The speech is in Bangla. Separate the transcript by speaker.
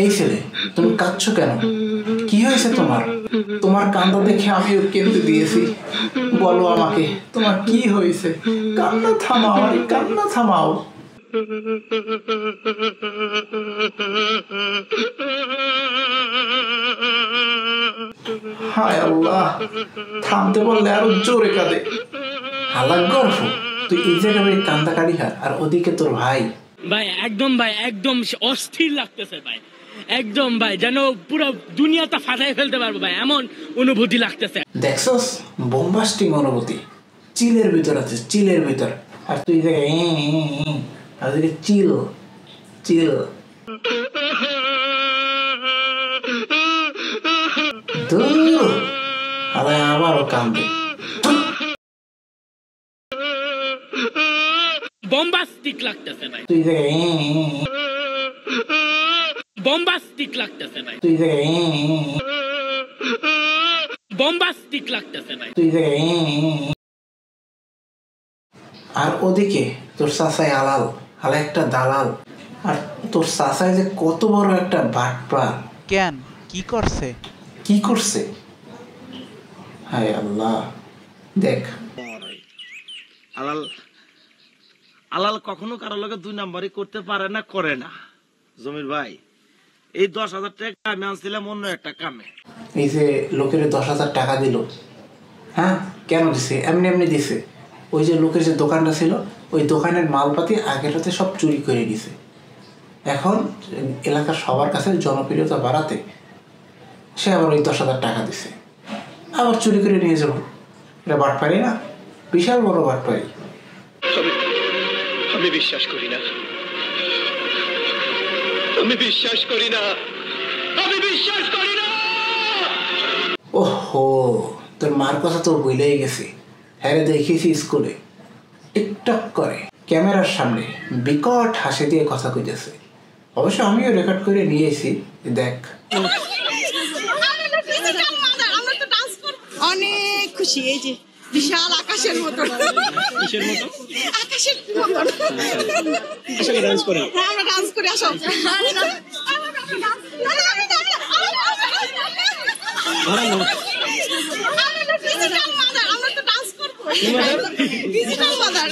Speaker 1: এই ছেলে, তুমি কাঁদছো কেন? কি হয়েছে তোমার? তোমার কান্না দেখে আমিও কেঁদে দিয়েছি। বলো আমাকে তোমার কি হয়েছে? কান্না থামাও, আরে কান্না থামাও। হায় আল্লাহ, থামতে বললে আরো জোরে কাঁদে। হালাক গর্ভ, তুই এই জায়গায় কান্দাকারি হার, আর ওদিকে তোর ভাই।
Speaker 2: ভাই একদম অস্থির লাগতেছে ভাই, একদম ভাই যেন পুরো দুনিয়াটা ফাটাই ফেলতে পারবো ভাই, এমন অনুভূতি লাগতেছে।
Speaker 1: দেখছস, বোমবাস্টিং অনুভূতি। চিলের ভিতর আছে, চিলের ভিতর। আর তুই জায়গায় আর ওদিকে চিল চিল। আবারও কান্দে।
Speaker 2: বম্বাস্টিক লাগতেছে ভাই,
Speaker 1: তুই জায়গায়
Speaker 2: বম্বাস্টিক লাগতেছে ভাই,
Speaker 1: তুই জায়গায়
Speaker 2: বম্বাস্টিক লাগতেছে ভাই,
Speaker 1: তুই জায়গায়। আর ওদিকে তোর চাচাই আলাল, একটা দালাল। আর তোর চাচাই যে কত বড় একটা বাটপার।
Speaker 3: কেন, কি করছে?
Speaker 1: কি করছে? হায় আল্লাহ, দেখ
Speaker 4: আলাল আলাল কখনো কারো লগে দুই নাম্বারই করতে পারে না, করে না। জমির ভাই, এই 10,000 টাকা আমি আনছিলাম অন্য একটা কামে।
Speaker 1: এই যে লোকের 10,000 টাকা দিল, হ্যাঁ কেন দিছে? এমনি এমনি দিছে। ওই যে লোকের যে দোকানটা ছিল, ওই দোকানের মালপাতি আগের রাতে সব চুরি করে দিছে। এখন এলাকার সবার কাছে জনপ্রিয়তা বাড়াতে সে আবার ওই 10,000 টাকা দিছে, আবার চুরি করে নিয়ে যাবো। এটা বাটপারি না? বিশাল বড় বাটপারি।
Speaker 5: আমি বিশ্বাস করি না, আমি বিশ্বাস করি না, আমি বিশ্বাস করি না।
Speaker 1: ওহো, তোর মার কথা তো ভুলেই গেছি। হ্যাঁ দেখেছি স্কুলে টিকটক করে ক্যামেরার সামনে বিকট হাসি দিয়ে কথা কইতেছে। অবশ্য আমিও রেকর্ড করে নিয়েছি, দেখ।
Speaker 6: অনেক খুশি, এই যে বিশাল আকাশের মতো। কিসের মতো? আকাশের মতো।
Speaker 5: আসলে ডান্স করে,
Speaker 6: হ্যাঁ আমরা ডান্স করে আসো। আমরা তো ডান্স করবো, ডিজিটাল মাদার।